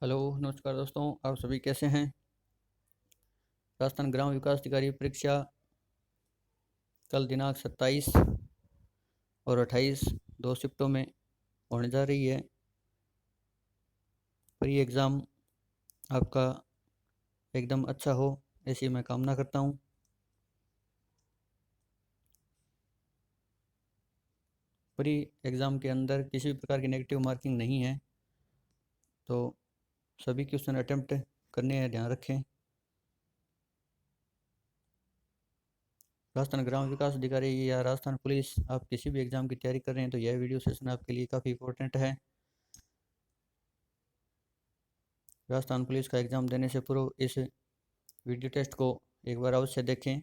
Hello नमस्कार दोस्तों, आप सभी कैसे हैं। राजस्थान ग्राम विकास अधिकारी परीक्षा कल दिनांक 27 और 28 दो शिफ्टों में होने जा रही है। प्री एग्ज़ाम आपका एकदम अच्छा हो, ऐसी मैं कामना करता हूं। प्री एग्ज़ाम के अंदर किसी भी प्रकार की नेगेटिव मार्किंग नहीं है, तो सभी क्वेश्चन अटेम्प्ट करने हैं, ध्यान रखें। राजस्थान ग्राम विकास अधिकारी या राजस्थान पुलिस, आप किसी भी एग्ज़ाम की तैयारी कर रहे हैं तो यह वीडियो सेशन आपके लिए काफ़ी इंपॉर्टेंट है। राजस्थान पुलिस का एग्ज़ाम देने से पूर्व इस वीडियो टेस्ट को एक बार अवश्य देखें।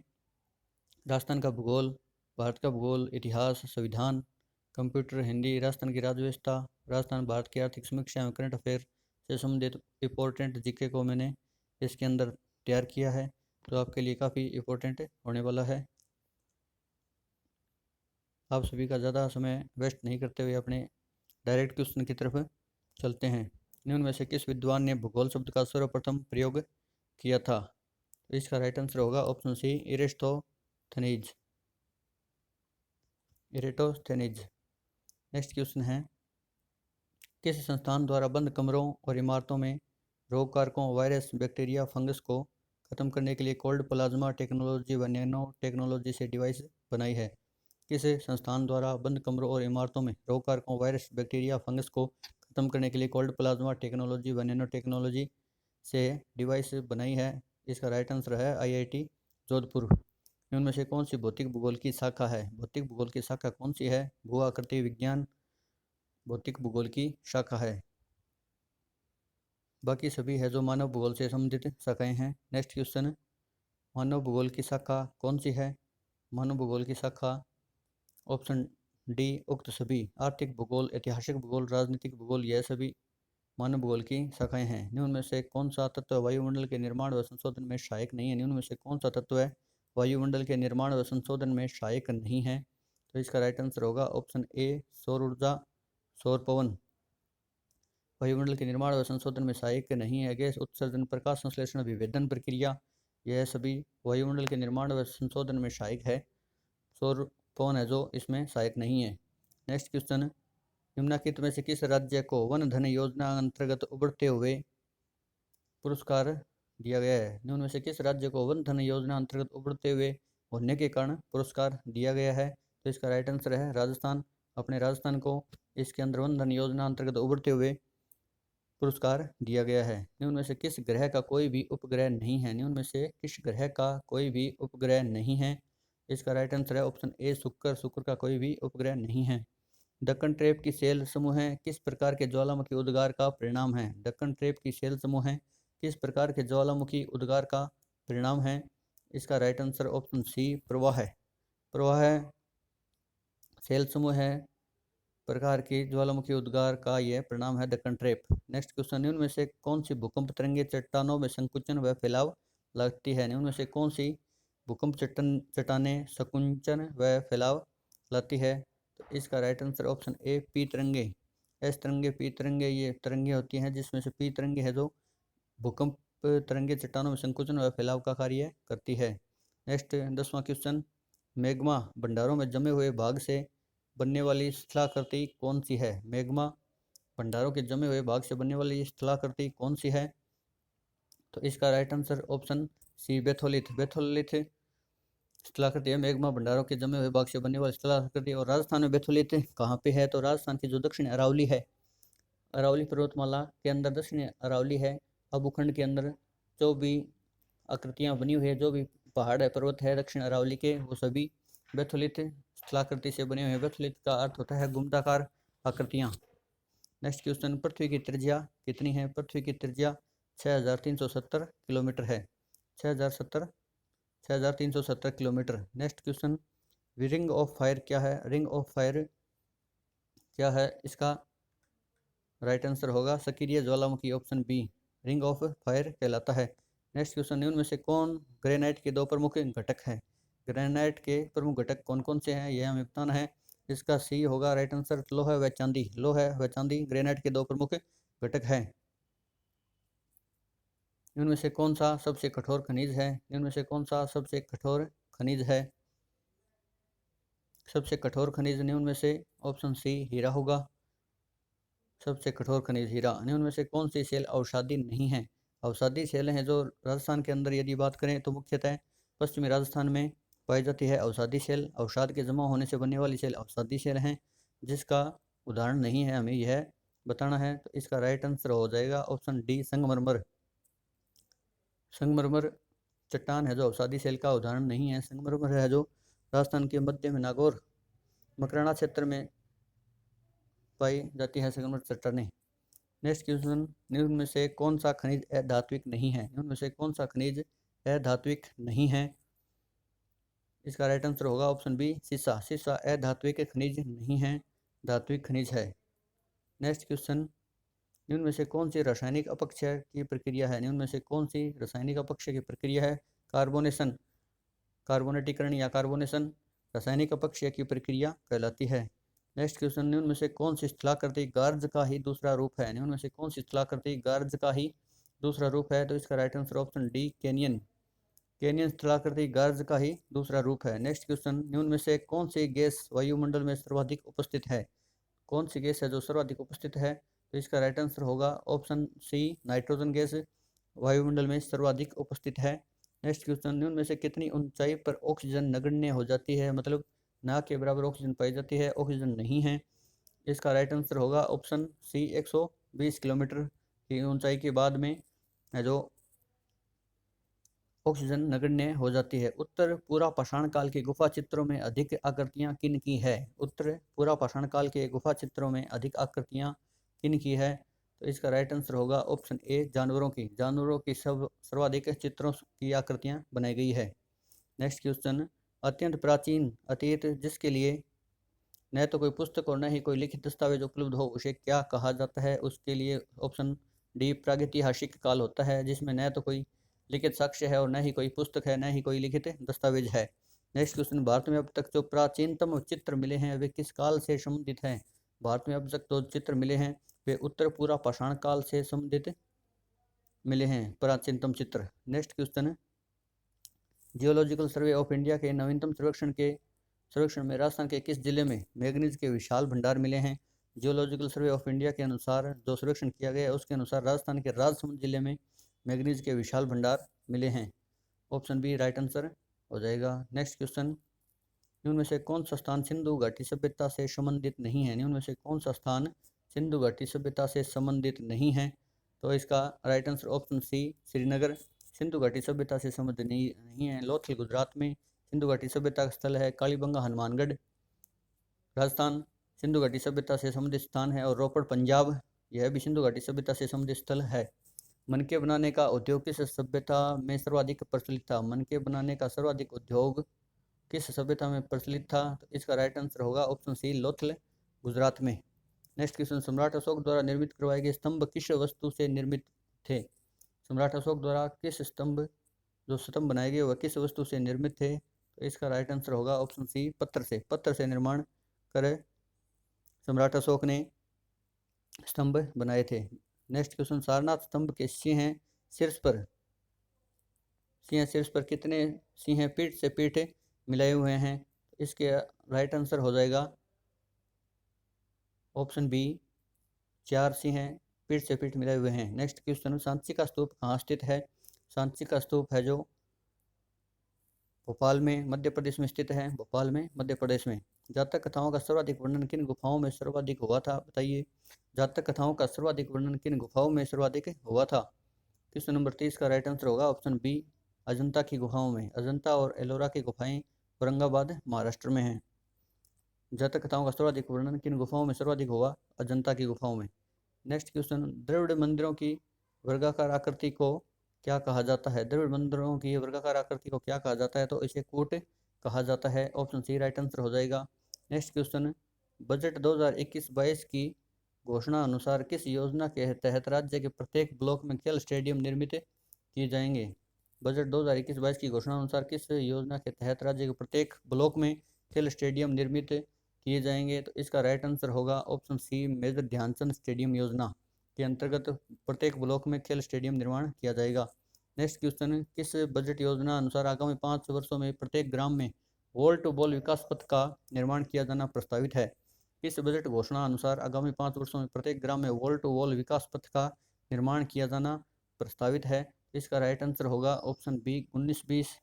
राजस्थान का भूगोल, भारत का भूगोल, इतिहास, संविधान, कंप्यूटर, हिंदी, राजस्थान की राज्यव्यवस्था, राजस्थान भारत की आर्थिक समीक्षा एवं करंट अफेयर से संबंधित इम्पोर्टेंट जीके को मैंने इसके अंदर तैयार किया है, तो आपके लिए काफ़ी इम्पोर्टेंट होने वाला है। आप सभी का ज़्यादा समय वेस्ट नहीं करते हुए अपने डायरेक्ट क्वेश्चन की तरफ चलते हैं। निम्न में से किस विद्वान ने भूगोल शब्द का सर्वप्रथम प्रयोग किया था? तो इसका राइट आंसर होगा ऑप्शन सी, एरिस्टोथेनीज। एरिस्टोथेनीज। नेक्स्ट क्वेश्चन है, किस संस्थान द्वारा बंद कमरों और इमारतों में रोग कारकों, वायरस, बैक्टीरिया, फंगस को खत्म करने के लिए कोल्ड प्लाज्मा टेक्नोलॉजी व नैनो टेक्नोलॉजी से डिवाइस बनाई है? किस संस्थान द्वारा बंद कमरों और इमारतों में रोग कारकों, वायरस, बैक्टीरिया, फंगस को खत्म करने के लिए कोल्ड प्लाज्मा टेक्नोलॉजी व नैनो टेक्नोलॉजी से डिवाइस बनाई है? इसका राइट आंसर है IIT जोधपुर। इनमें से कौन सी भौतिक भूगोल की शाखा है? भौतिक भूगोल की शाखा कौन सी है? भू आकृति विज्ञान भौतिक भूगोल की शाखा है। बाकी सभी है जो मानव भूगोल से संबंधित शाखाएं हैं। नेक्स्ट क्वेश्चन, मानव भूगोल की शाखा कौन सी है? मानव भूगोल की शाखा ऑप्शन डी, उक्त सभी। आर्थिक भूगोल, ऐतिहासिक भूगोल, राजनीतिक भूगोल, यह सभी मानव भूगोल की शाखाएं हैं। निम्न में से कौन सा तत्व वायुमंडल के निर्माण व संशोधन में सहायक नहीं है? निम्न में से कौन सा तत्व है वायुमंडल के निर्माण व संशोधन में सहायक नहीं है? तो इसका राइट आंसर होगा ऑप्शन ए, सौर ऊर्जा, सौर पवन। वायुमंडल के निर्माण व संशोधन में सहायक नहीं है। गैस उत्सर्जन, प्रकाश संश्लेषण, विभेदन प्रक्रिया, यह सभी वायुमंडल के निर्माण व संशोधन में सहायक है। सौर पवन है जो इसमें सहायक नहीं है। नेक्स्ट क्वेश्चन, निम्नलिखित में से किस राज्य को वन धन योजना अंतर्गत उभरते हुए पुरस्कार दिया गया है? निम्न में से किस राज्य को वन धन योजना अंतर्गत उभरते हुए होने के कारण पुरस्कार दिया गया है? तो इसका राइट आंसर है राजस्थान। अपने राजस्थान को इसके अंदर वन धन योजना अंतर्गत उभरते हुए पुरस्कार दिया गया है। निम्न में से किस ग्रह का कोई भी उपग्रह नहीं है? निम्न में से किस ग्रह का कोई भी उपग्रह नहीं है? इसका राइट आंसर है ऑप्शन ए, शुक्र। शुक्र का कोई भी उपग्रह नहीं है। दक्कन ट्रेप की सेल समूह है किस प्रकार के ज्वालामुखी उद्गार का परिणाम है? दक्कन ट्रेप की सेल समूह है किस प्रकार के ज्वालामुखी उद्गार का परिणाम है? इसका राइट आंसर ऑप्शन सी, प्रवाह है। प्रवाह सेल समूह है प्रकार की ज्वालामुखी उद्गार का यह परिणाम है दक्कन ट्रेप। नेक्स्ट क्वेश्चन, निम्न में से कौन सी भूकंप तरंगे चट्टानों में संकुचन व फैलाव लाती है? निम्न में से कौन सी भूकंप चट्टानें संकुचन व फैलाव लाती है? तो इसका राइट आंसर ऑप्शन ए, पी तरंगे। एस तरंगे, पी तरंगे, ये तरंगे होती हैं जिसमें से पी तरंगे है जो भूकंप तरंगे चट्टानों में संकुचन व फैलाव का कार्य करती है। नेक्स्ट 10वां क्वेश्चन, मैग्मा भंडारों में जमे हुए भाग से बनने वाली स्थलाकृति कौन सी है? मैग्मा भंडारों के जमे हुए भाग से बनने वाली स्थलाकृति कौन सी है? तो इसका राइट आंसर ऑप्शन सी, बेथोलिथ। बेथोलिथ स्थलाकृति है मैग्मा भंडारों के जमे हुए भाग से बनने वाली स्थलाकृति। और राजस्थान में बेथोलिथ कहाँ पे है? तो राजस्थान की जो दक्षिण अरावली है, अरावली पर्वतमाला के अंदर दक्षिण अरावली है। अब भूखंड के अंदर जो भी आकृतियाँ बनी हुई है, जो भी पहाड़ है, पर्वत है दक्षिण अरावली के, वो सभी बेथोलिथ स्थलाकृति से बने हुए हैं। बेथोलिथ का अर्थ होता है गुंडाकार आकृतियाँ। नेक्स्ट क्वेश्चन, पृथ्वी की त्रिज्या कितनी है? पृथ्वी की त्रिज्या 6370 किलोमीटर है। 6370 kilometre. Next question, ring of fire क्या है? रिंग ऑफ फायर क्या है? इसका राइट आंसर होगा सक्रिय ज्वालामुखी, option B, ring of fire कहलाता है। नेक्स्ट क्वेश्चन, निम्न में से कौन ग्रेनाइट के दो प्रमुख घटक हैं? ग्रेनाइट के प्रमुख घटक कौन कौन से हैं, यह हमें बताना है। इसका सी होगा राइट आंसर, लोहा व चांदी। लोहा व चांदी ग्रेनाइट के दो प्रमुख घटक हैं। निम्न में से कौन सा सबसे कठोर खनिज है? निम्न में से कौन सा सबसे कठोर खनिज है? सबसे कठोर खनिज निम्न में से ऑप्शन सी हीरा होगा। सबसे कठोर खनिज हीरा। निम्न में से कौन सी सेल अवसादी नहीं है? अवसादी सेल हैं जो राजस्थान के अंदर यदि बात करें तो मुख्यतः पश्चिमी राजस्थान में पाई जाती है अवसादी सेल। अवसाद के जमा होने से बनने वाली सेल अवसादी सेल हैं। जिसका उदाहरण नहीं है हमें यह बताना है, तो इसका राइट आंसर हो जाएगा ऑप्शन डी संगमरमर। संगमरमर चट्टान है जो अवसादी सेल का उदाहरण नहीं है। संगमरमर है जो राजस्थान के मध्य में नागौर मकराना क्षेत्र में पाई जाती है संगमरमर चट्टानें। नेक्स्ट क्वेश्चन, निम्न में से कौन सा खनिज अधात्विक नहीं है? निम्न में से कौन सा खनिज अधात्विक नहीं है? इसका राइट आंसर होगा ऑप्शन बी सीसा। सीसा अधात्विक खनिज नहीं है, धात्विक खनिज है। नेक्स्ट क्वेश्चन, निम्न में से कौन सी रासायनिक अपक्षय की प्रक्रिया है? निम्न में से कौन सी रासायनिक अपक्षय की प्रक्रिया है? कार्बोनेशन, कार्बोनेटीकरण या कार्बोनेशन रासायनिक अपक्षय की प्रक्रिया कहलाती है। नेक्स्ट क्वेश्चन, निम्न में से कौन सी स्थलाकृति गार्ज का ही दूसरा रूप है? निम्न में से कौन सी स्थलाकृति गार्ज का ही दूसरा रूप है? तो इसका right answer option D canyon. Canyon स्थलाकृति गार्ज का ही दूसरा रूप है। नेक्स्ट क्वेश्चन, निम्न में से कौन सी गैस वायुमंडल में सर्वाधिक उपस्थित है? कौन सी गैस है जो सर्वाधिक उपस्थित है? तो इसका राइट आंसर होगा ऑप्शन सी नाइट्रोजन गैस वायुमंडल में सर्वाधिक उपस्थित है। नेक्स्ट क्वेश्चन, निम्न में से कितनी ऊंचाई पर ऑक्सीजन नगण्य हो जाती है? मतलब ना के बराबर ऑक्सीजन पाई जाती है, ऑक्सीजन नहीं है। इसका राइट आंसर होगा ऑप्शन सी 120 किलोमीटर की ऊंचाई के बाद में है जो ऑक्सीजन नगण्य हो जाती है। उत्तर पूरा पाषाण काल के गुफा चित्रों में अधिक आकृतियां किन की है? उत्तर पूरा पाषाण काल के गुफा चित्रों में अधिक आकृतियां किन की है? तो इसका राइट आंसर होगा ऑप्शन ए जानवरों की। जानवरों की सब सर्वाधिक चित्रों की आकृतियां बनाई गई है। नेक्स्ट क्वेश्चन, अत्यंत प्राचीन अतीत जिसके लिए न तो कोई पुस्तक और न ही कोई लिखित दस्तावेज उपलब्ध हो उसे क्या कहा जाता है? उसके लिए ऑप्शन डी प्रागैतिहासिक काल होता है, जिसमें न तो कोई लिखित साक्ष्य है और न ही कोई पुस्तक है, न ही कोई लिखित दस्तावेज है। नेक्स्ट क्वेश्चन, भारत में अब तक जो प्राचीनतम चित्र मिले हैं वे किस काल से संबंधित हैं? भारत में अब तक जो चित्र मिले हैं वे उत्तर पूरा पाषाण काल से संबंधित मिले हैं प्राचीनतम चित्र। Next question, geological survey of India के नवीनतम सर्वेक्षण में राजस्थान के किस जिले में मैग्नीज के विशाल भंडार मिले हैं? जियोलॉजिकल सर्वे ऑफ इंडिया के अनुसार जो सर्वेक्षण किया गया है उसके अनुसार राजस्थान के राजसमंद जिले में मैग्नीज के विशाल भंडार मिले हैं। ऑप्शन बी राइट आंसर हो जाएगा। नेक्स्ट क्वेश्चन, निम्न में से कौन सा स्थान सिंधु घाटी सभ्यता से संबंधित नहीं है? निम्न में से कौन सा स्थान सिंधु घाटी सभ्यता से संबंधित नहीं है? तो इसका right answer option C Srinagar Sindhu घाटी सभ्यता से संबंधित नहीं है। लोथल गुजरात में सिंधु घाटी सभ्यता का स्थल है। कालीबंगा हनुमानगढ़ राजस्थान सिंधु घाटी सभ्यता से संबंधित स्थान है। और रोपड़ पंजाब यह भी सिंधु घाटी सभ्यता से संबंधित स्थल है। मनके बनाने का उद्योग किस सभ्यता में सर्वाधिक प्रचलित था? मनके बनाने का सर्वाधिक उद्योग किस सभ्यता में प्रचलित था? तो इसका राइट आंसर होगा ऑप्शन सी लोथल गुजरात में। नेक्स्ट क्वेश्चन, सम्राट अशोक द्वारा निर्मित करवाए गए स्तंभ किस वस्तु से निर्मित थे? सम्राट अशोक द्वारा किस स्तंभ जो स्तंभ बनाए गए वह किस वस्तु से निर्मित थे? तो इसका राइट आंसर होगा ऑप्शन सी पत्थर से। पत्थर से निर्माण कर सम्राट अशोक ने स्तंभ बनाए थे। नेक्स्ट क्वेश्चन, सारनाथ स्तंभ के सिंह शीर्ष पर कितने सिंह पीठ से पीठ मिलाए हुए हैं? इसके राइट आंसर हो जाएगा ऑप्शन बी 4 सिंह पीठ से पीठ मिलाए हुए हैं। नेक्स्ट क्वेश्चन, सांची का स्तूप कहाँ स्थित है? सांची का स्तूप है जो भोपाल में मध्य प्रदेश में स्थित है। भोपाल में मध्य प्रदेश में। जातक कथाओं का सर्वाधिक वर्णन किन गुफाओं में सर्वाधिक हुआ था? बताइए, जातक कथाओं का सर्वाधिक वर्णन किन गुफाओं में सर्वाधिक हुआ था? क्वेश्चन नंबर 30 का राइट आंसर होगा ऑप्शन बी अजंता की गुफाओं में। अजंता और एलोरा की गुफाएं औरंगाबाद महाराष्ट्र में हैं। जातक कथाओं का सर्वाधिक वर्णन किन गुफाओं में सर्वाधिक हुआ? अजंता की गुफाओं में। नेक्स्ट क्वेश्चन, द्रविड़ मंदिरों की वर्गाकार आकृति को क्या कहा जाता है? द्रविड़ मंदिरों की वर्गाकार आकृति को क्या कहा जाता है? तो इसे कूट कहा जाता है। ऑप्शन सी राइट आंसर हो जाएगा। नेक्स्ट क्वेश्चन, बजट 2021-22 की घोषणा अनुसार किस योजना के तहत राज्य के प्रत्येक ब्लॉक में खेल स्टेडियम निर्मित किए जाएंगे? बजट 2021-22 की घोषणा अनुसार किस योजना के तहत राज्य के प्रत्येक ब्लॉक में खेल स्टेडियम निर्मित किए जाएंगे? तो इसका राइट आंसर होगा option C major Dhyanchand stadium योजना के अंतर्गत प्रत्येक ब्लॉक में खेल स्टेडियम निर्माण किया जाएगा। नेक्स्ट क्वेश्चन, किस बजट योजना अनुसार आगामी 5 वर्षों में प्रत्येक ग्राम में वॉल टू वॉल विकास पथ का निर्माण किया जाना प्रस्तावित है? किस बजट घोषणा अनुसार आगामी 5 वर्षों में प्रत्येक ग्राम में वॉल टू वॉल विकास पथ का निर्माण किया जाना प्रस्तावित है? इसका राइट आंसर होगा ऑप्शन बी। 19-20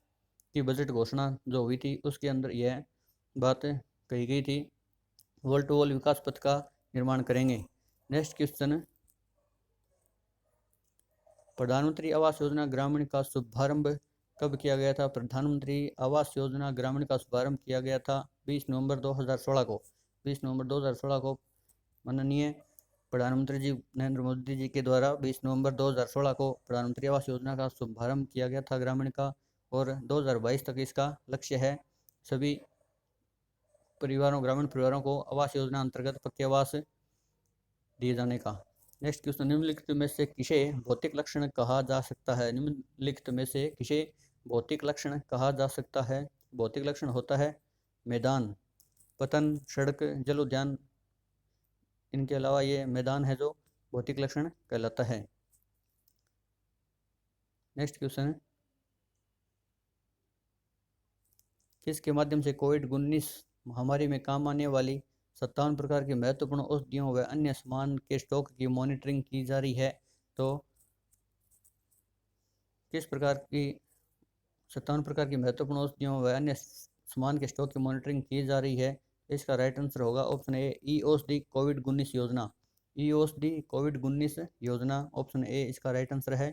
की बजट घोषणा जो हुई थी उसके अंदर यह बात कही गई थी, वॉल टू वॉल विकास पथ का निर्माण करेंगे। नेक्स्ट क्वेश्चन, प्रधानमंत्री आवास योजना ग्रामीण का शुभारंभ कब किया गया था? प्रधानमंत्री आवास योजना ग्रामीण का शुभारंभ किया गया था 20 नवंबर 2016 को। 20 नवंबर 2016 को माननीय प्रधानमंत्री जी नरेंद्र मोदी जी के द्वारा 20 नवंबर 2016 को प्रधानमंत्री आवास योजना का शुभारंभ किया गया था ग्रामीण का, और 2022 तक इसका लक्ष्य है सभी परिवारों, ग्रामीण परिवारों को आवास योजना अंतर्गत पक्के आवास दिए जाने का। नेक्स्ट क्वेश्चन, निम्नलिखित में से किसे भौतिक लक्षण कहा जा सकता है? निम्नलिखित में से किसे भौतिक लक्षण कहा जा सकता है? भौतिक लक्षण होता है मैदान, पतन, सड़क, जल उद्यान। इनके अलावा ये मैदान है जो भौतिक लक्षण कहलाता है। नेक्स्ट क्वेश्चन, किसके माध्यम से कोविड-19 महामारी में काम आने वाली 57 प्रकार की महत्वपूर्ण औषधियों व अन्य सामान के स्टॉक की मॉनिटरिंग की जा रही है? तो किस प्रकार की 57 प्रकार की महत्वपूर्ण औषधियों व अन्य सामान के स्टॉक की मॉनिटरिंग की जा रही है? इसका राइट आंसर होगा ऑप्शन ए, ई-औषधि कोविड-19 योजना। ई-औषधि कोविड-19 योजना, ऑप्शन ए इसका राइट आंसर है।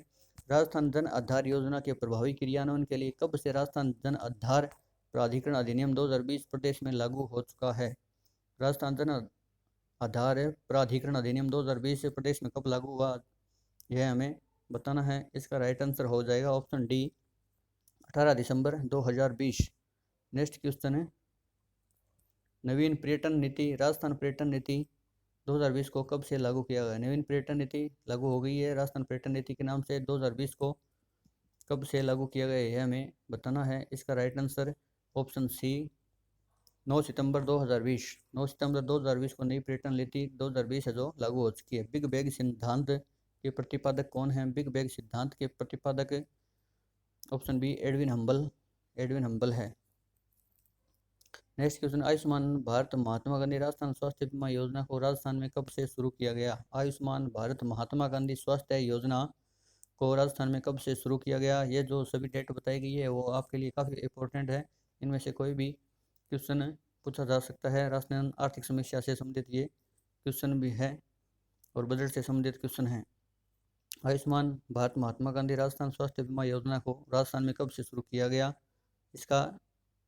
राजस्थान जन आधार योजना के प्रभावी क्रियान्वयन के लिए कब से राजस्थान जन आधार प्राधिकरण अधिनियम 2020 प्रदेश में लागू हो चुका है? राजस्थान जन आधार प्राधिकरण अधिनियम 2020 प्रदेश में कब लागू हुआ, यह हमें बताना है। इसका राइट आंसर हो जाएगा ऑप्शन डी, 18 दिसंबर 2020। नेक्स्ट क्वेश्चन है, नवीन पर्यटन नीति, राजस्थान पर्यटन नीति 2020 को कब से लागू किया गया? नवीन पर्यटन नीति लागू हो गई है राजस्थान पर्यटन नीति के नाम से। 2020 को कब से लागू किया गया है हमें बताना है। इसका राइट आंसर ऑप्शन सी, 9 सितंबर 2020। 9 सितंबर 2020 को नई पर्यटन नीति 2020 है जो लागू हो चुकी है। बिग बैग सिद्धांत के प्रतिपादक कौन है? बिग बैग सिद्धांत के प्रतिपादक option B, Edwin Hubble. Edwin Hubble है। नेक्स्ट क्वेश्चन, आयुष्मान भारत महात्मा गांधी राजस्थान स्वास्थ्य बीमा योजना को राजस्थान में कब से शुरू किया गया? आयुष्मान भारत महात्मा गांधी स्वास्थ्य योजना को राजस्थान में कब से शुरू किया गया? ये जो सभी डेट बताई गई है वो आपके लिए काफ़ी इंपॉर्टेंट है। इनमें से कोई भी क्वेश्चन पूछा जा सकता है। राजस्थान आर्थिक समस्या से संबंधित ये क्वेश्चन भी है और बजट से संबंधित क्वेश्चन है। आयुष्मान भारत महात्मा गांधी राजस्थान स्वास्थ्य बीमा योजना को राजस्थान में कब से शुरू किया गया? इसका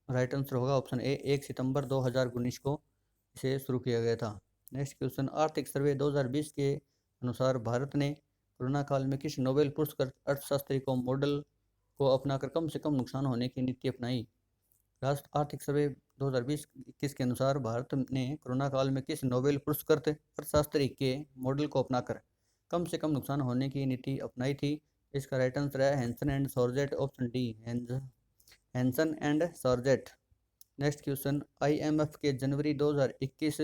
राइट आंसर होगा ऑप्शन ए, 1 सितंबर 2019 को इसे शुरू किया गया था। नेक्स्ट क्वेश्चन, आर्थिक सर्वे 2020 के अनुसार भारत ने कोरोना काल में किस नोबेल पुरस्कृत अर्थशास्त्री को मॉडल को अपनाकर कम से कम नुकसान होने की नीति अपनाई? राष्ट्र आर्थिक सर्वे 2020-21 के अनुसार भारत ने कोरोना काल में किस नोबेल पुरस्कृत अर्थशास्त्री के मॉडल को अपनाकर कम से कम नुकसान होने की नीति अपनाई थी? इसका राइट आंसर है Hanson and Sargent, option D, Hanson and Sargent. Next question, IMF के जनवरी 2021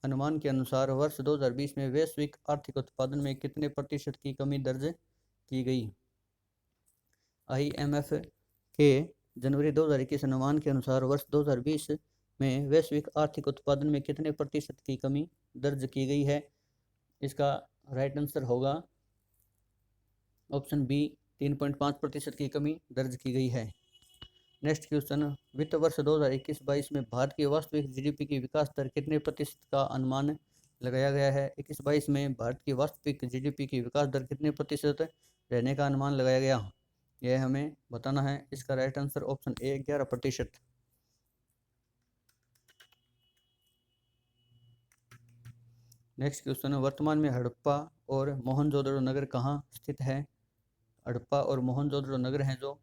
अनुमान के अनुसार वर्ष 2020 में वैश्विक आर्थिक उत्पादन में कितने प्रतिशत की कमी दर्ज की गई? IMF के जनवरी 2021 अनुमान के अनुसार वर्ष 2020 में वैश्विक आर्थिक उत्पादन में कितने प्रतिशत की कमी दर्ज की गई है? इसका राइट आंसर होगा ऑप्शन बी, 3.5% की कमी दर्ज की गई है। नेक्स्ट क्वेश्चन, वित्त वर्ष 2021-22 में भारत की वास्तविक GDP की विकास दर कितने प्रतिशत का अनुमान लगाया गया है? 21-22 में भारत की वास्तविक GDP की विकास दर कितने प्रतिशत रहने का अनुमान लगाया गया, यह हमें बताना है। इसका राइट आंसर ऑप्शन ए, 11%। नेक्स्ट क्वेश्चन, वर्तमान में हड़प्पा और मोहनजोदड़ो नगर कहाँ स्थित है? हड़प्पा और मोहनजोदड़ो नगर हैं जो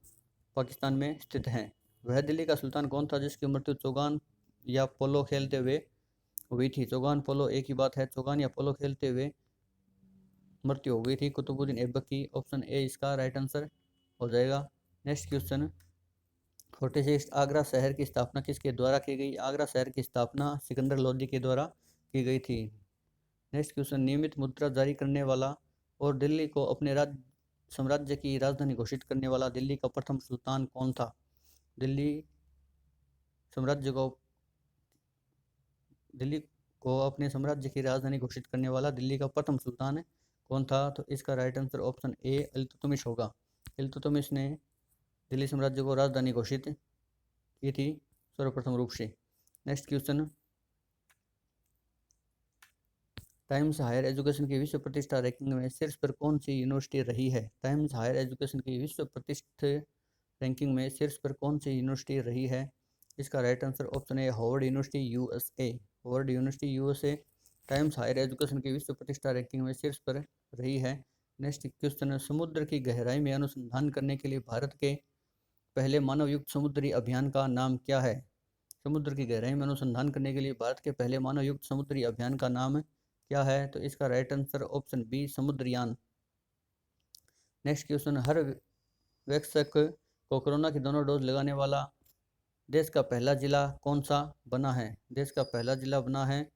पाकिस्तान में स्थित हैं। वह दिल्ली का सुल्तान कौन था जिसकी मृत्यु चौगान या पोलो खेलते हुए हुई थी? चौगान पोलो एक ही बात है, चौगान या पोलो खेलते हुए मृत्यु हो गई थी कुतुबुद्दीन ऐबक की, ऑप्शन ए इसका राइट आंसर हो जाएगा। नेक्स्ट क्वेश्चन, 46 आगरा शहर की स्थापना किसके द्वारा की गई? आगरा शहर की स्थापना सिकंदर लोदी के द्वारा की गई थी। नेक्स्ट क्वेश्चन, नियमित मुद्रा जारी करने वाला और दिल्ली को अपने साम्राज्य की राजधानी घोषित करने वाला दिल्ली का प्रथम सुल्तान कौन था? दिल्ली साम्राज्य को दिल्ली को अपने साम्राज्य की राजधानी घोषित करने वाला दिल्ली का प्रथम सुल्तान कौन था? तो इसका राइट आंसर ऑप्शन ए इल्तुतमिश होगा। इल्तुतमिश ने दिल्ली साम्राज्य को राजधानी घोषित की थी सर्वप्रथम रूप से। Next question, Times Higher Education की विश्व प्रतिष्ठा रैंकिंग में शीर्ष पर कौन सी यूनिवर्सिटी रही है? टाइम्स हायर एजुकेशन की विश्व प्रतिष्ठा रैंकिंग में शीर्ष पर कौन सी यूनिवर्सिटी रही है? इसका right answer option A Harvard University USA. Harvard University USA Times Higher Education की विश्व प्रतिष्ठा रैंकिंग में शीर्ष पर रही है। नेक्स्ट क्वेश्चन, समुद्र की गहराई में अनुसंधान करने के लिए भारत के पहले मानवयुक्त समुद्री अभियान का नाम क्या है? समुद्र की गहराई में अनुसंधान करने के लिए भारत के पहले मानवयुक्त समुद्री अभियान का नाम क्या है? तो इसका right answer option B Samudrayaan. Next question, हर वयस्क को कोरोना की दोनों डोज लगाने वाला देश का पहला जिला कौन सा बना है? देश का पहला जिला बना है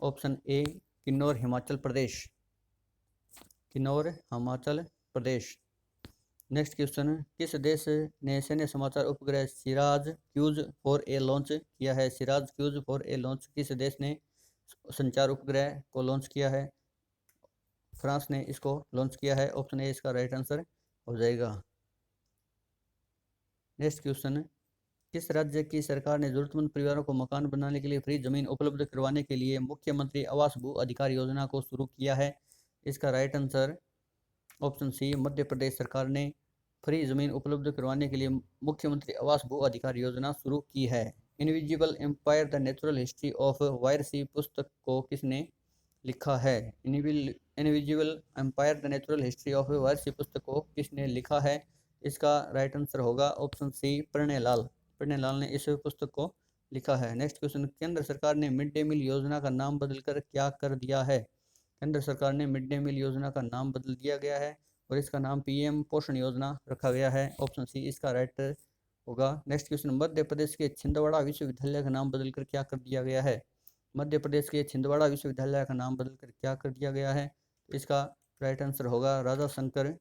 option A Kinnaur Himachal Pradesh. Kinnaur Himachal Pradesh. Next question, किस देश ने सैन्य समाचार उपग्रह सिराज क्यूज 4A लॉन्च किया है? सिराज क्यूज 4A लॉन्च किस देश ने संचार उपग्रह को लॉन्च किया है? फ्रांस ने इसको लॉन्च किया है। ऑप्शन ए इसका राइट आंसर हो जाएगा। नेक्स्ट क्वेश्चन, किस राज्य की सरकार ने जरूरतमंद परिवारों को मकान बनाने के लिए फ्री जमीन उपलब्ध करवाने के लिए मुख्यमंत्री आवास भू अधिकार योजना को शुरू किया है? इसका राइट आंसर ऑप्शन सी मध्य प्रदेश सरकार ने फ्री जमीन उपलब्ध करवाने के लिए मुख्यमंत्री आवास भू अधिकार योजना शुरू की है। Invisible empire the natural history of viruses पुस्तक को किसने लिखा है? Invisible empire the natural history of viruses पुस्तक को किसने लिखा है? इसका राइट आंसर होगा ऑप्शन सी प्रणयलाल। प्रणयलाल ने इस पुस्तक को लिखा है। नेक्स्ट क्वेश्चन, केंद्र सरकार ने मिड डे मील योजना का नाम बदलकर क्या कर दिया है? केंद्र सरकार ने मिड डे मील योजना का नाम बदल दिया गया है और इसका नाम पीएम पोषण योजना रखा गया है। ऑप्शन सी इसका राइट होगा। नेक्स्ट क्वेश्चन, मध्य प्रदेश के छिंदवाड़ा विश्वविद्यालय का नाम बदलकर क्या कर दिया गया है? मध्य प्रदेश के छिंदवाड़ा विश्वविद्यालय का नाम बदलकर क्या कर दिया गया है? इसका राइट आंसर होगा राजा शंकर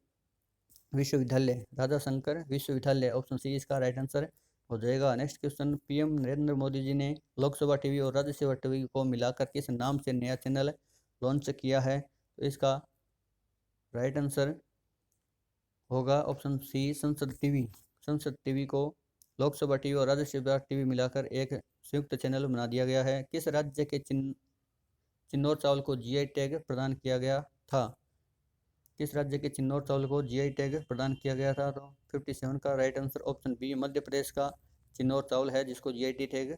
विश्वविद्यालय। राजा शंकर विश्वविद्यालय। ऑप्शन सी इसका राइट आंसर हो जाएगा। Next question, PM Narendra Modi ji ने लोकसभा टीवी और राज्यसभा टीवी को मिलाकर किस नाम से नया चैनल लॉन्च किया है? तो इसका राइट आंसर होगा ऑप्शन सी संसद टीवी। संसद टीवी को लोकसभा टीवी और राज्यसभा टीवी मिलाकर एक संयुक्त चैनल बना दिया गया है। किस राज्य के चिन्नौर चावल को जीआई टैग प्रदान किया गया था? किस राज्य के चिन्नौर चावल को जीआई टैग प्रदान किया गया था? तो 57 का right answer option B Madhya Pradesh का चिन्नौर चावल है जिसको जीआई टैग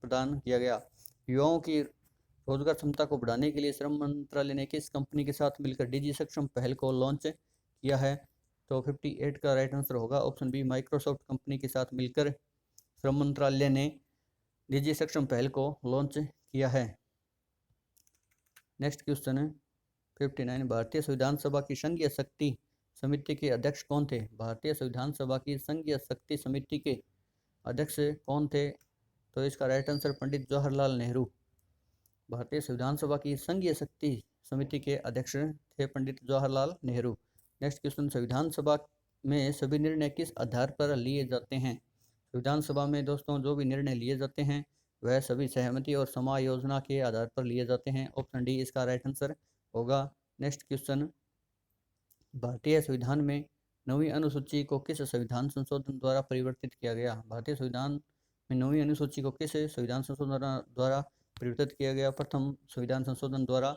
प्रदान किया गया। युवाओं की रोजगार क्षमता को बढ़ाने के लिए श्रम मंत्रालय ने किस कंपनी के साथ मिलकर डिजी सक्षम पहल को लॉन्च किया है? तो 58 का राइट आंसर होगा ऑप्शन बी माइक्रोसॉफ्ट कंपनी के साथ मिलकर श्रम मंत्रालय ने डिजी सक्षम पहल को लॉन्च किया है। नेक्स्ट क्वेश्चन है 59, भारतीय संविधान सभा की संघीय शक्ति समिति के अध्यक्ष कौन थे? भारतीय संविधान सभा की संघीय शक्ति समिति के अध्यक्ष कौन थे? तो इसका राइट आंसर पंडित जवाहरलाल नेहरू। भारतीय संविधान सभा की संघीय शक्ति समिति के अध्यक्ष थे पंडित जवाहरलाल नेहरू। नेक्स्ट क्वेश्चन, संविधान सभा में सभी निर्णय किस आधार पर लिए जाते हैं? संविधान सभा में दोस्तों जो भी निर्णय लिए जाते हैं वह सभी सहमति और समायोजना के आधार पर लिए जाते हैं। ऑप्शन डी इसका राइट आंसर होगा। नेक्स्ट क्वेश्चन, भारतीय संविधान में 9वीं अनुसूची को किस संविधान संशोधन द्वारा परिवर्तित किया गया? भारतीय संविधान में 9वीं अनुसूची को किस संविधान संशोधन द्वारा परिवर्तित किया गया? प्रथम संविधान संशोधन द्वारा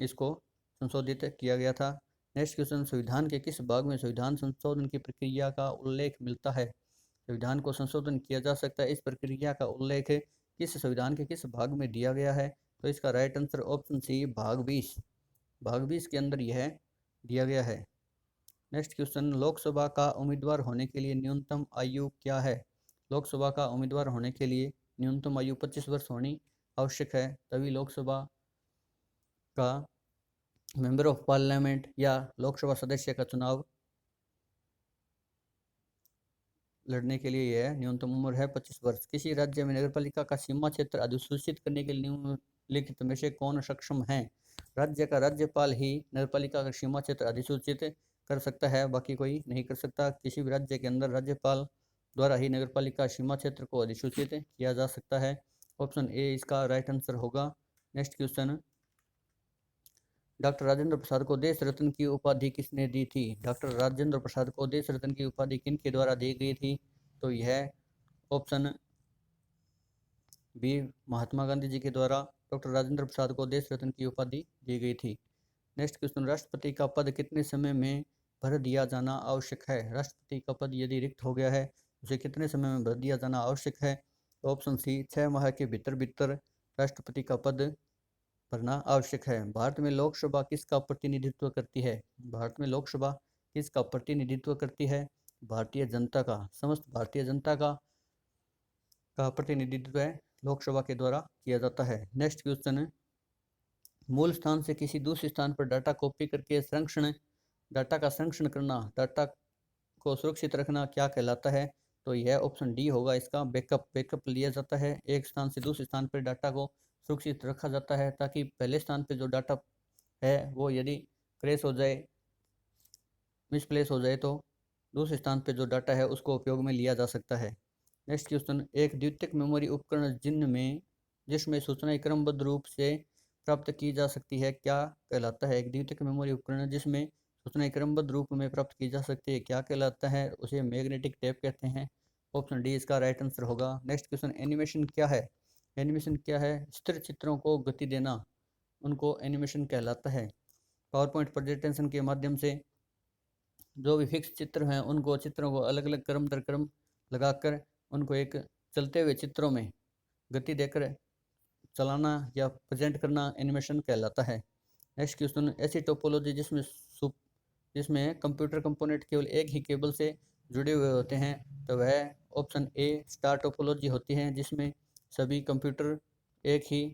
इसको संशोधित किया गया था। नेक्स्ट क्वेश्चन, संविधान के किस भाग में संविधान संशोधन की प्रक्रिया का उल्लेख मिलता है? संविधान को संशोधन किया जा सकता है, इस प्रक्रिया का उल्लेख किस संविधान के किस भाग में दिया गया है? तो इसका राइट आंसर ऑप्शन सी भाग 20। भाग 20 के अंदर यह दिया गया है। नेक्स्ट क्वेश्चन, लोकसभा का उम्मीदवार होने के लिए न्यूनतम आयु क्या है? लोकसभा का उम्मीदवार होने के लिए न्यूनतम आयु 25 वर्ष होनी आवश्यक है, तभी लोकसभा का मेंबर ऑफ पार्लियामेंट या लोकसभा सदस्य का चुनाव लड़ने के लिए यह न्यूनतम उम्र है 25 वर्ष। किसी राज्य में नगरपालिका का सीमा क्षेत्र अधिसूचित करने के लिए निम्नलिखित में से कौन सक्षम है? राज्य का राज्यपाल ही नगरपालिका का सीमा क्षेत्र अधिसूचित कर सकता है, बाकी कोई नहीं कर सकता। किसी भी राज्य के अंदर राज्यपाल द्वारा ही नगरपालिका सीमा क्षेत्र को अधिसूचित किया जा सकता है। ऑप्शन ए इसका राइट आंसर होगा। Next question, doctor Rajendra Prasad को देश रत्न की उपाधि किसने दी थी? डॉक्टर राजेंद्र प्रसाद को देश रत्न की उपाधि किन के द्वारा दी गई थी? तो यह ऑप्शन बी महात्मा गांधी जी के द्वारा डॉक्टर राजेंद्र प्रसाद को देश रत्न की उपाधि दी गई थी। नेक्स्ट क्वेश्चन, राष्ट्रपति का पद कितने समय में भर दिया जाना आवश्यक है? राष्ट्रपति का पद यदि रिक्त हो गया है उसे कितने समय में भर दिया जाना आवश्यक है? तो ऑप्शन सी 6 माह के भीतर भीतर राष्ट्रपति का पद भरना आवश्यक है। भारत में लोकसभा किसका प्रतिनिधित्व करती है? भारत में लोकसभा किसका प्रतिनिधित्व करती है? भारतीय जनता का, समस्त भारतीय जनता का प्रतिनिधित्व लोकसभा के द्वारा किया जाता है। नेक्स्ट क्वेश्चन है, मूल स्थान से किसी दूसरे स्थान पर डाटा कॉपी करके डाटा का संरक्षण करना, डाटा को सुरक्षित रखना क्या कहलाता है? तो यह ऑप्शन डी होगा इसका, बैकअप लिया जाता है। एक स्थान से दूसरे स्थान पर डाटा को सुरक्षित रखा जाता है ताकि पहले स्थान पर जो डाटा है वो यदि क्रैश हो जाए, मिसप्लेस हो जाए, तो दूसरे स्थान पर जो डाटा है उसको उपयोग में लिया जा सकता है। नेक्स्ट क्वेश्चन, एक द्वितीयक मेमोरी उपकरण जिसमें सूचनाएं क्रमबद्ध रूप से प्राप्त की जा सकती है क्या कहलाता है? एक द्वितीयक मेमोरी उपकरण जिसमें सूचनाएं क्रमबद्ध रूप में प्राप्त की जा सकती है क्या कहलाता है? उसे मैग्नेटिक टेप कहते हैं। ऑप्शन डी इसका राइट आंसर होगा। नेक्स्ट क्वेश्चन, एनिमेशन क्या है? एनिमेशन क्या है? स्थिर चित्रों को गति देना, उनको एनिमेशन कहलाता है। पावर पॉइंट प्रेजेंटेशन के माध्यम से जो भी फिक्स चित्र हैं उनको चित्रों को अलग अलग क्रम दर क्रम लगाकर उनको एक चलते हुए चित्रों में गति देकर चलाना या प्रेजेंट करना एनिमेशन कहलाता है। नेक्स्ट क्वेश्चन, ऐसी टोपोलॉजी जिसमें कंप्यूटर कंपोनेंट केवल एक ही केबल से जुड़े हुए होते हैं, तो वह ऑप्शन ए स्टार टोपोलॉजी होती है, जिसमें सभी कंप्यूटर एक ही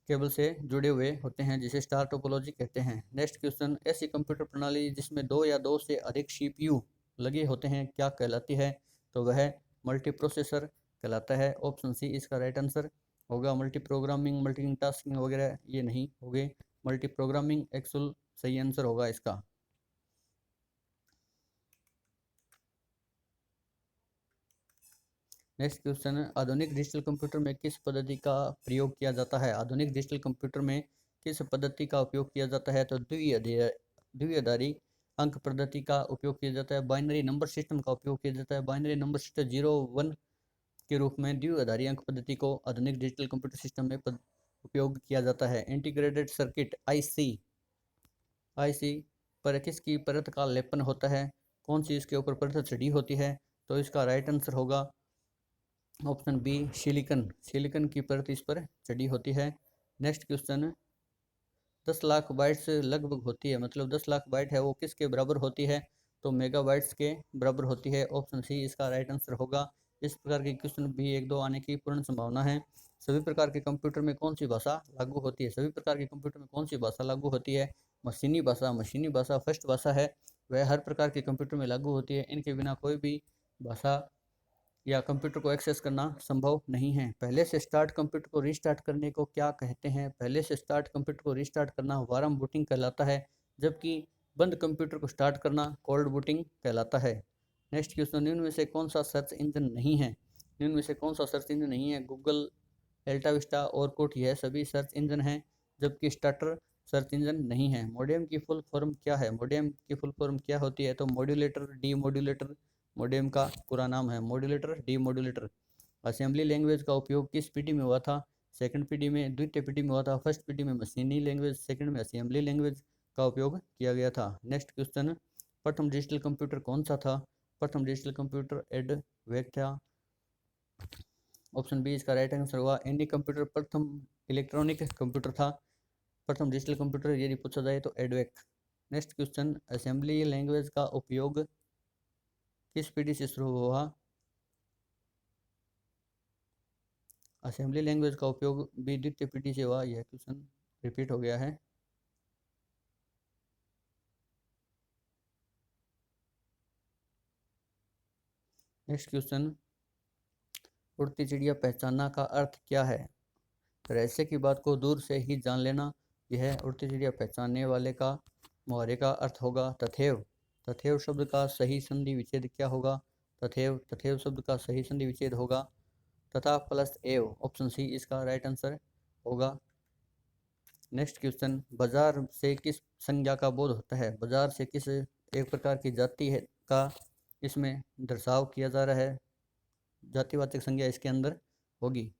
केबल से जुड़े हुए होते हैं, जिसे स्टार टोपोलॉजी कहते हैं। नेक्स्ट क्वेश्चन, ऐसी कंप्यूटर प्रणाली जिसमें 2 या 2 से अधिक सीपीयू लगे होते हैं क्या कहलाती है? तो वह मल्टी प्रोसेसर कहलाता है। ऑप्शन सी इसका राइट आंसर होगा। मल्टी प्रोग्रामिंग, मल्टीटास्किंग वगैरह ये नहीं होंगे, मल्टी प्रोग्रामिंग एक्चुअल सही आंसर होगा इसका। नेक्स्ट क्वेश्चन है, आधुनिक डिजिटल कंप्यूटर में किस पद्धति का प्रयोग किया जाता है? आधुनिक डिजिटल कंप्यूटर में किस पद्धति का उपयोग किया जाता है? तो द्विआधारी अंक पद्धति का उपयोग किया जाता है। बाइनरी नंबर सिस्टम का उपयोग किया जाता है। बाइनरी नंबर सिस्टम 0 1 के रूप में द्विआधारी अंक पद्धति को आधुनिक डिजिटल कंप्यूटर सिस्टम में उपयोग किया जाता है। इंटीग्रेटेड सर्किट आईसी पर किसकी परत का लेपन होता है? कौन सी इसके ऊपर परत चढ़ी होती है? तो इसका राइट आंसर होगा ऑप्शन बी सिलिकन की परत इस पर चढ़ी होती है। नेक्स्ट क्वेश्चन, 10 लाख बाइट्स लगभग होती है, मतलब 10 लाख बाइट है वो किसके बराबर होती है? तो मेगाबाइट्स के बराबर होती है। ऑप्शन सी इसका राइट आंसर होगा। इस प्रकार के क्वेश्चन भी 1-2 आने की पूर्ण संभावना है। सभी प्रकार के कंप्यूटर में कौन सी भाषा लागू होती है? सभी प्रकार के कंप्यूटर में कौन सी भाषा लागू होती है? मशीनी भाषा फर्स्ट भाषा है, वह हर प्रकार के कंप्यूटर में लागू होती है। इनके बिना कोई भी भाषा या कंप्यूटर को एक्सेस करना संभव नहीं है। पहले से स्टार्ट कंप्यूटर को रीस्टार्ट करने को क्या कहते हैं? पहले से स्टार्ट कंप्यूटर को रीस्टार्ट करना वार्म बूटिंग कहलाता है, जबकि बंद कंप्यूटर को स्टार्ट करना कोल्ड बूटिंग कहलाता है। नेक्स्ट क्वेश्चन, निम्न में से कौन सा सर्च इंजन नहीं है? निम्न में से कौन सा सर्च इंजन नहीं है? गूगल, एल्टाविस्टा, ऑरकुट यह सभी सर्च इंजन हैं, जबकि स्टार्टर सर्च इंजन नहीं है। मॉडेम की फुल फॉर्म क्या है? मॉडेम की फुल फॉर्म क्या होती है? तो मॉड्यूलेटर, डीमॉड्यूलेटर मॉडेम का पूरा नाम है। Modulator, demodulator. असेंबली लैंग्वेज का उपयोग किस पीढ़ी में हुआ था? सेकंड पीढ़ी में, द्वितीय पीढ़ी में हुआ था। फर्स्ट पीढ़ी में मशीनी लैंग्वेज, सेकंड में असेंबली लैंग्वेज का उपयोग किया गया था। नेक्स्ट क्वेश्चन, प्रथम डिजिटल कंप्यूटर कौन सा था? प्रथम डिजिटल कंप्यूटर एडवेक था। ऑप्शन बी इसका राइट आंसर हुआ। एनी कंप्यूटर प्रथम इलेक्ट्रॉनिक कंप्यूटर था। प्रथम डिजिटल कंप्यूटर यदि पूछा जाए तो एडवेक। नेक्स्ट क्वेश्चन, असेंबली लैंग्वेज का उपयोग किस पीढ़ी से शुरू हुआ? असेंबली लैंग्वेज का उपयोग भी द्वितीय पीढ़ी से हुआ। यह क्वेश्चन रिपीट हो गया है। नेक्स्ट क्वेश्चन, उड़ती चिड़िया पहचानना का अर्थ क्या है? रहस्य की बात को दूर से ही जान लेना, यह उड़ती चिड़िया पहचानने वाले का मुहावरे का अर्थ होगा तथैव। तथैव शब्द का सही संधि विच्छेद क्या होगा? तथैव तथैव शब्द का सही संधि विच्छेद होगा तथा प्लस एव। ऑप्शन सी इसका राइट आंसर होगा। नेक्स्ट क्वेश्चन, बाजार से किस संज्ञा का बोध होता है? बाजार से किस एक प्रकार की जाति है का इसमें दर्शाव किया जा रहा है, जातिवाचक संज्ञा इसके अंदर होगी।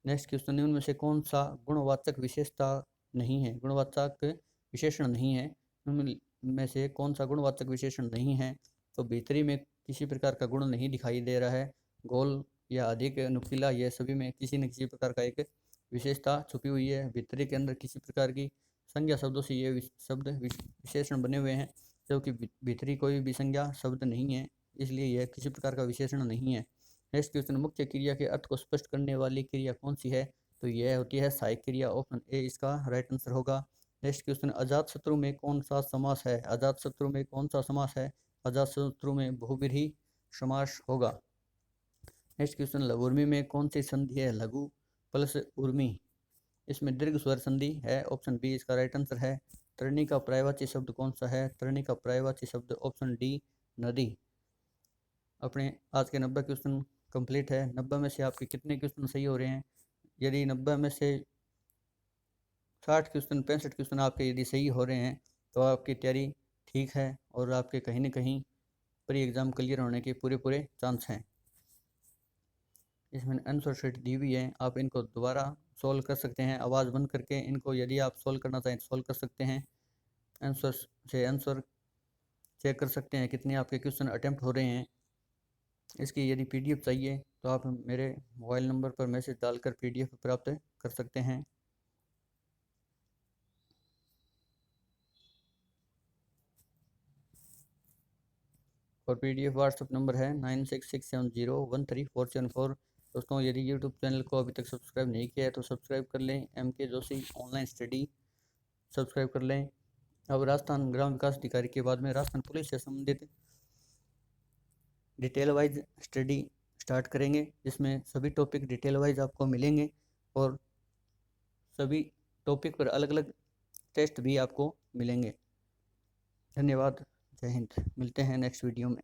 नेक्स्ट क्वेश्चन, निम्न में से कौन सा गुणवाचक विशेषता नहीं है, गुणवाचक विशेषण नहीं है? निम्न में से कौन सा गुणवाचक विशेषण नहीं है? तो भीतरी में किसी प्रकार का गुण नहीं दिखाई दे रहा है, गोल या अधिक नुकीला, यह सभी में किसी न किसी प्रकार का एक विशेषता छुपी हुई है। भीतरी के अंदर किसी प्रकार की संज्ञा शब्दों से ये शब्द विशेषण बने हुए हैं, जबकि भीतरी कोई भी संज्ञा शब्द नहीं है, इसलिए यह किसी प्रकार का विशेषण नहीं है। नेक्स्ट क्वेश्चन, मुख्य क्रिया के अर्थ को स्पष्ट करने वाली क्रिया कौन सी है? तो यह होती है सहायक क्रिया। ऑप्शन ए इसका राइट आंसर होगा। नेक्स्ट क्वेश्चन, अजात शत्रु में कौन सा समास है? अजात शत्रु में कौन सा समास है? अजात शत्रु में बहुव्रीहि समास होगा। नेक्स्ट क्वेश्चन, लघु उर्मी में कौन सी संधि है? लघु प्लस उर्मी, इसमें दीर्घ स्वर संधि है। ऑप्शन बी इसका राइट आंसर है। तरणी का पर्यायवाची शब्द कौन सा है? तरणी का पर्यायवाची शब्द ऑप्शन डी नदी। अपने आज के 90 क्वेश्चन कंप्लीट है। 90 में से आपके कितने क्वेश्चन सही हो रहे हैं? यदि 90 में से 60 क्वेश्चन 65 क्वेश्चन आपके यदि सही हो रहे हैं तो आपकी तैयारी ठीक है और आपके कहीं ना कहीं प्री एग्ज़ाम क्लियर होने के पूरे चांस हैं। इसमें आंसर शीट दी हुई है, आप इनको दोबारा सॉल्व कर सकते हैं आवाज़ बंद करके। इनको यदि आप सॉल्व करना चाहें तो सॉल्व कर सकते हैं। आंसर से आंसर चेक कर सकते हैं कितने आपके क्वेश्चन अटैम्प्ट हो रहे हैं। इसकी यदि पीडीएफ चाहिए तो आप मेरे मोबाइल नंबर पर मैसेज डालकर पीडीएफ प्राप्त कर सकते हैं। और पीडीएफ व्हाट्सअप नंबर है 9667013474। दोस्तों, यदि यूट्यूब चैनल को अभी तक सब्सक्राइब नहीं किया है तो सब्सक्राइब कर लें। MK Joshi online study subscribe कर लें। अब राजस्थान ग्राम विकास अधिकारी के बाद में राजस्थान पुलिस से संबंधित डिटेल वाइज स्टडी स्टार्ट करेंगे, जिसमें सभी टॉपिक डिटेल वाइज आपको मिलेंगे और सभी टॉपिक पर अलग अलग टेस्ट भी आपको मिलेंगे। धन्यवाद। जय हिंद। मिलते हैं नेक्स्ट वीडियो में।